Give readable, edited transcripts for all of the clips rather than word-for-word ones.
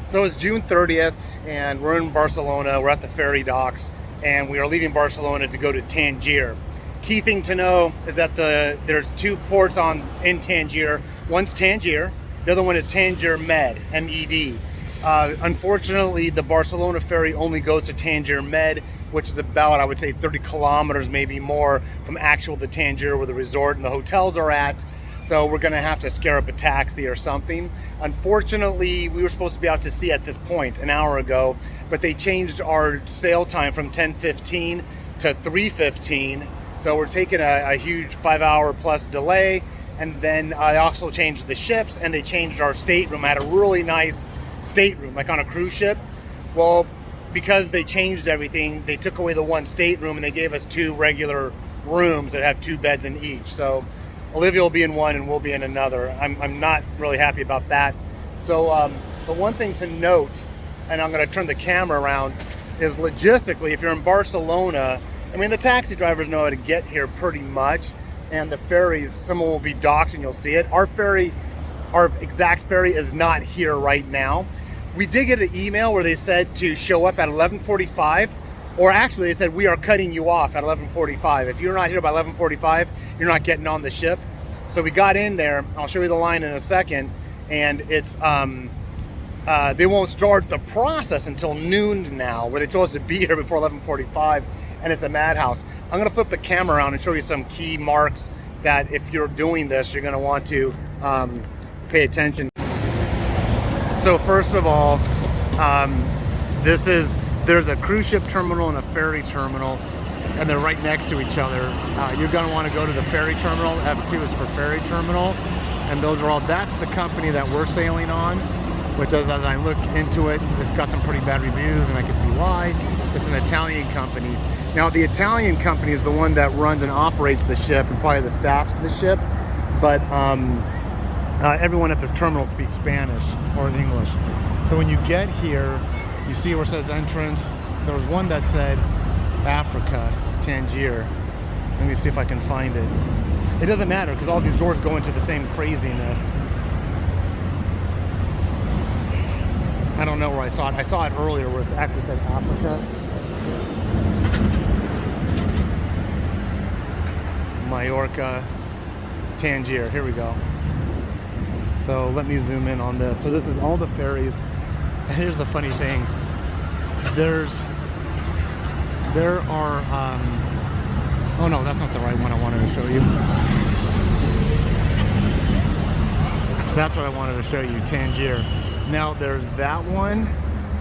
So it's June 30th, and we're in Barcelona. We're at the Ferry docks, and we are leaving Barcelona to go to Tangier. Key thing to know is that there's two ports in Tangier. One's Tangier, the other one is Tangier Med, M-E-D. Unfortunately, the Barcelona ferry only goes to Tangier Med, which is about, I would say, 30 kilometers, maybe more, from the Tangier where the resort and the hotels are at. So we're gonna have to scare up a taxi or something. Unfortunately, we were supposed to be out to sea at this point an hour ago, but they changed our sail time from 10:15 to 3:15. So we're taking a huge 5-hour plus delay. And then I also changed the ships, and they changed our stateroom. I had a really nice stateroom, like on a cruise ship. Well, because they changed everything, they took away the one stateroom and they gave us two regular rooms that have two beds in each. So Olivia will be in one and we'll be in another. I'm not really happy about that. So the one thing to note, and I'm going to turn the camera around, is logistically, if you're in Barcelona, I mean, the taxi drivers know how to get here pretty much, and the ferries, someone will be docked and you'll see it. Our ferry, our exact ferry, is not here right now. We did get an email where they said to show up at 11:45, or actually they said we are cutting you off at 11:45. If you're not here by 11:45, you're not getting on the ship. So we got in there. I'll show you the line in a second, and it's they won't start the process until noon now, where they told us to be here before 11:45, and it's a madhouse. I'm gonna flip the camera around and show you some key marks that if you're doing this, you're gonna want to pay attention. So first of all, there's a cruise ship terminal and a ferry terminal, and they're right next to each other. You're gonna wanna go to the ferry terminal. F2 is for ferry terminal, and that's the company that we're sailing on, which is, as I look into it, it's got some pretty bad reviews, and I can see why. It's an Italian company. Now, the Italian company is the one that runs and operates the ship, and probably the staffs the ship, but everyone at this terminal speaks Spanish or English. So when you get here, you see where it says entrance. There was one that said Africa, Tangier. Let me see if I can find it. It doesn't matter because all these doors go into the same craziness. I don't know where I saw it. I saw it earlier where it actually said Africa. Mallorca, Tangier. Here we go. So let me zoom in on this. So this is all the ferries. And here's the funny thing. There are, oh no, that's not the right one I wanted to show you. That's what I wanted to show you, Tangier. Now there's that one.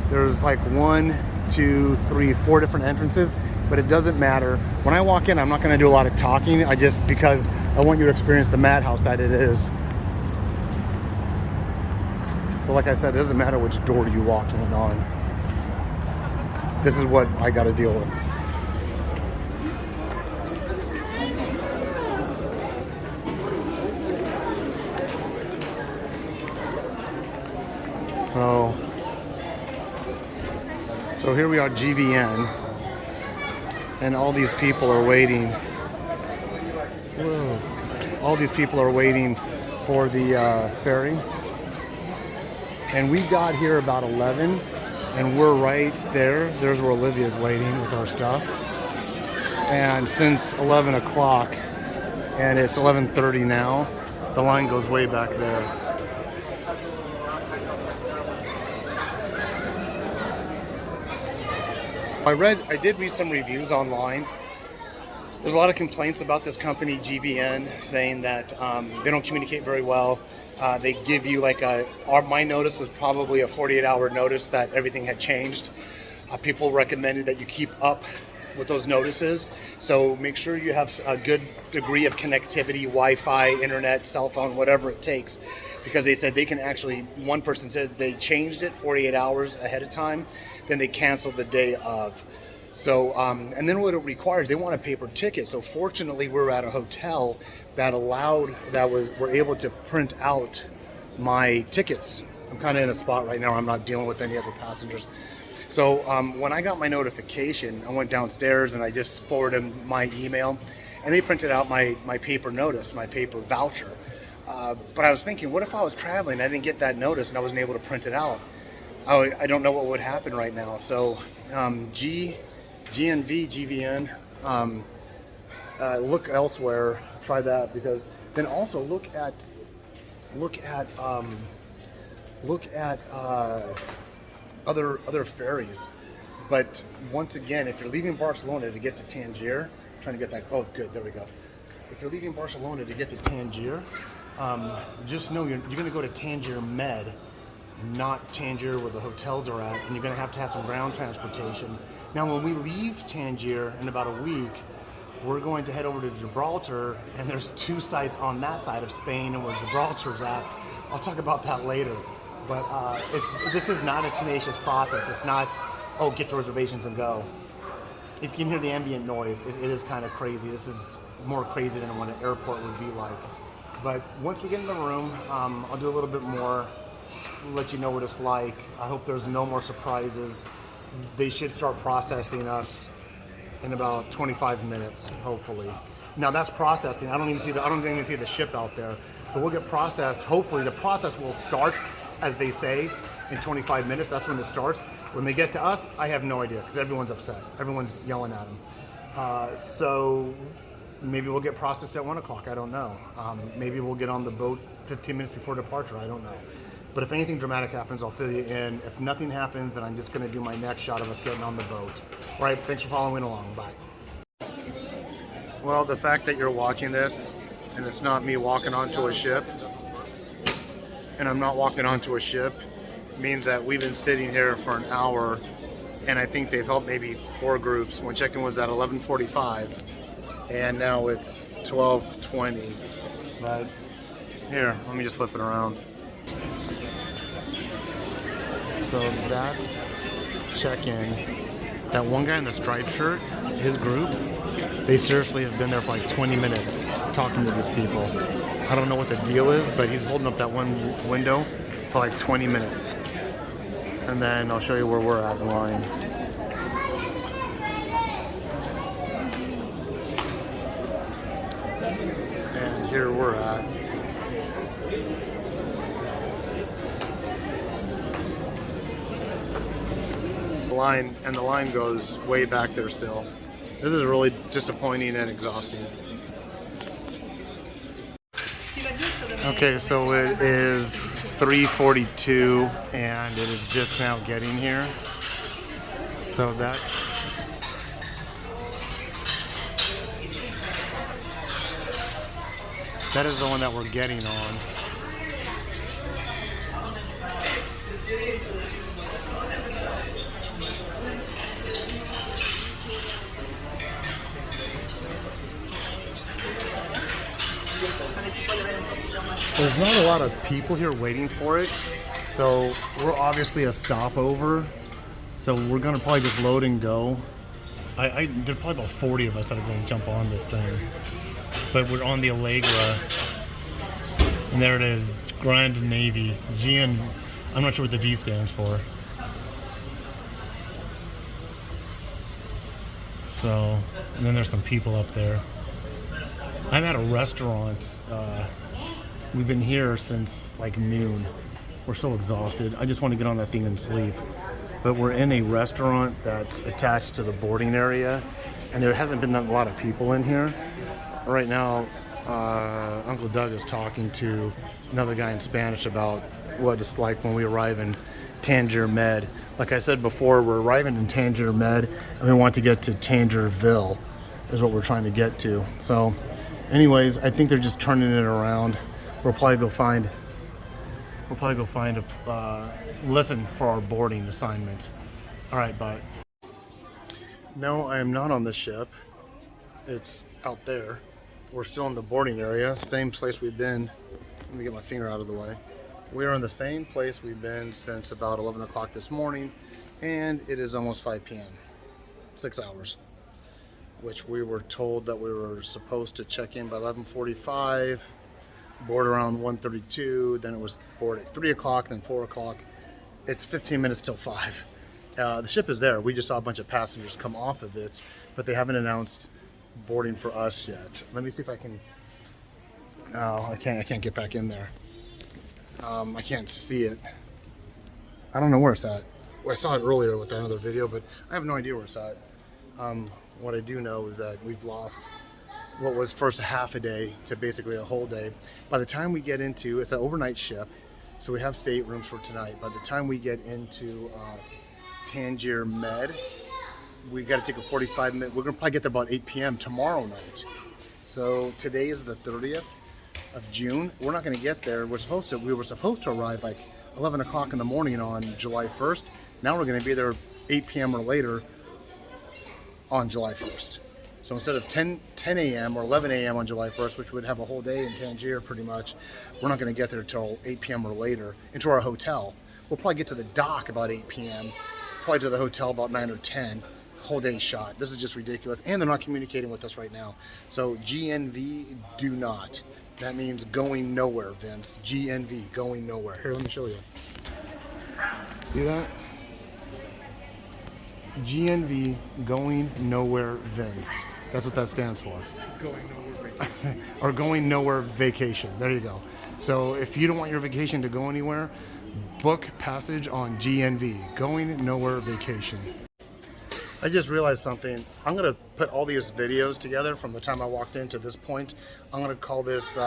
There's like 1, 2, 3, 4 different entrances, but it doesn't matter. When I walk in, I'm not gonna do a lot of talking, because I want you to experience the madhouse that it is. So like I said, it doesn't matter which door you walk in on. This is what I gotta deal with. So here we are, GVN, and all these people are waiting. Whoa. All these people are waiting for the ferry. And we got here about 11, and we're right there. There's where Olivia's waiting with our stuff. And since 11 o'clock, and it's 11:30 now, the line goes way back there. I did read some reviews online. There's a lot of complaints about this company, GVN, saying that they don't communicate very well. They give you my notice was probably a 48-hour notice that everything had changed. People recommended that you keep up with those notices. So make sure you have a good degree of connectivity, Wi-Fi, internet, cell phone, whatever it takes. Because they said they can actually, one person said they changed it 48 hours ahead of time, then they canceled the day of. So, and then what it requires, they want a paper ticket. So fortunately, we're at a hotel that we're able to print out my tickets. I'm kind of in a spot right now. I'm not dealing with any other passengers. So when I got my notification, I went downstairs and I just forwarded them my email, and they printed out my paper notice, my paper voucher. But I was thinking, what if I was traveling, I didn't get that notice and I wasn't able to print it out? Oh, I don't know what would happen right now. So, GNV, GVN, look elsewhere. Try that, because then also look at other ferries. But once again, if you're leaving Barcelona to get to Tangier, trying to get that. Oh, good. There we go. If you're leaving Barcelona to get to Tangier, just know you're going to go to Tangier Med, not Tangier where the hotels are at, and you're going to have some ground transportation. Now, when we leave Tangier in about a week, we're going to head over to Gibraltar, and there's 2 sites on that side of Spain and where Gibraltar's at. I'll talk about that later. But this is not a tenacious process. It's not, oh, get your reservations and go. If you can hear the ambient noise, it is kind of crazy. This is more crazy than what an airport would be like. But once we get in the room, I'll do a little bit more, let you know what it's like. I hope there's no more surprises. They should start processing us in about 25 minutes, hopefully. Now that's processing. I don't even see the ship out there. So we'll get processed. Hopefully the process will start, as they say, in 25 minutes. That's when it starts. When they get to us, I have no idea, because everyone's upset. Everyone's yelling at them. So maybe we'll get processed at 1 o'clock. I don't know. Maybe we'll get on the boat 15 minutes before departure. I don't know. But if anything dramatic happens, I'll fill you in. If nothing happens, then I'm just going to do my next shot of us getting on the boat. All right, thanks for following along. Bye. Well, the fact that you're watching this, and it's not me walking onto a ship, and I'm not walking onto a ship, means that we've been sitting here for an hour, and I think they've helped maybe 4 groups. When check-in was at 11:45, and now it's 12:20. But here, let me just flip it around. So that's check-in. That one guy in the striped shirt, his group, they seriously have been there for like 20 minutes talking to these people. I don't know what the deal is, but he's holding up that one window for like 20 minutes. And then I'll show you where we're at in line. And here we're at. The line goes way back there still. This is really disappointing and exhausting. Okay, so it is 3:42 and it is just now getting here. So that is the one that we're getting on. There's not a lot of people here waiting for it, so we're obviously a stopover. So we're gonna probably just load and go. There's probably about 40 of us that are going to jump on this thing, but we're on the Allegra, and there it is, Grand Navy, GN. I'm not sure what the V stands for. So, and then there's some people up there. I'm at a restaurant. We've been here since like noon. We're so exhausted. I just want to get on that thing and sleep. But we're in a restaurant that's attached to the boarding area, and there hasn't been a lot of people in here. Right now, Uncle Doug is talking to another guy in Spanish about what it's like when we arrive in Tangier Med. Like I said before, we're arriving in Tangier Med, and we want to get to Tangierville, is what we're trying to get to. So, anyways, I think they're just turning it around. We'll probably go find a listen for our boarding assignment. All right, bye. No, I am not on the ship. It's out there. We're still in the boarding area, same place we've been. Let me get my finger out of the way. We are in the same place we've been since about 11 o'clock this morning, and it is almost 5 p.m. 6 hours, which we were told that we were supposed to check in by 11:45. Board around 1:32, then it was board at 3 o'clock, then 4 o'clock. It's 15 minutes till 5. The ship is there. We just saw a bunch of passengers come off of it, but they haven't announced boarding for us yet. Let me see if I can. Oh, I can't get back in there. I can't see it. I don't know where it's at. Well, I saw it earlier with that other video, but I have no idea where it's at. What I do know is that we've lost what was first a half a day to basically a whole day. By the time we get into, it's an overnight ship, so we have staterooms for tonight. By the time we get into Tangier Med, we got to take a 45-minute. We're gonna probably get there about 8 p.m. tomorrow night. So today is the 30th of June. We're not gonna get there. We were supposed to arrive like 11 o'clock in the morning on July 1st. Now we're gonna be there 8 p.m. or later on July 1st. So instead of 10 a.m. or 11 a.m. on July 1st, which would have a whole day in Tangier pretty much, we're not going to get there until 8 p.m. or later into our hotel. We'll probably get to the dock about 8 p.m., probably to the hotel about 9 or 10. Whole day shot. This is just ridiculous. And they're not communicating with us right now. So GNV, do not. That means going nowhere, Vince. GNV, going nowhere. Here, let me show you. See that? GNV, going nowhere, Vince. That's what that stands for. Going nowhere vacation. Or going nowhere vacation. There you go. So if you don't want your vacation to go anywhere, book passage on GNV, going nowhere vacation. I just realized something. I'm going to put all these videos together from the time I walked in to this point. I'm going to call this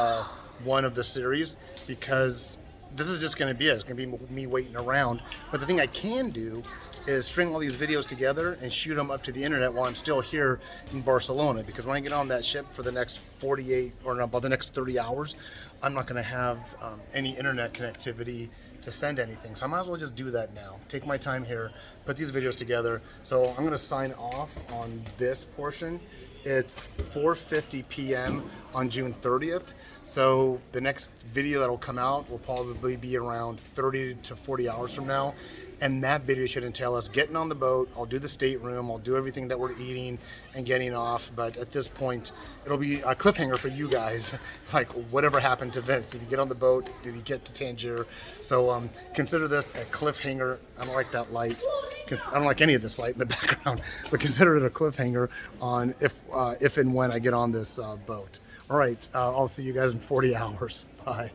one of the series because this is just going to be it. It's going to be me waiting around. But the thing I can do is string all these videos together and shoot them up to the internet while I'm still here in Barcelona, because when I get on that ship for the next 48 or about the next 30 hours, I'm not going to have any internet connectivity to send anything. So I might as well just do that now. Take my time here, put these videos together. So I'm going to sign off on this portion. It's 4:50 p.m. on June 30th. So the next video that'll come out will probably be around 30 to 40 hours from now. And that video should entail us getting on the boat. I'll do the stateroom. I'll do everything that we're eating and getting off. But at this point, it'll be a cliffhanger for you guys. Like, whatever happened to Vince? Did he get on the boat? Did he get to Tangier? So consider this a cliffhanger. I don't like that light. Because I don't like any of this light in the background. But consider it a cliffhanger on if and when I get on this boat. All right, I'll see you guys in 40 hours. Bye.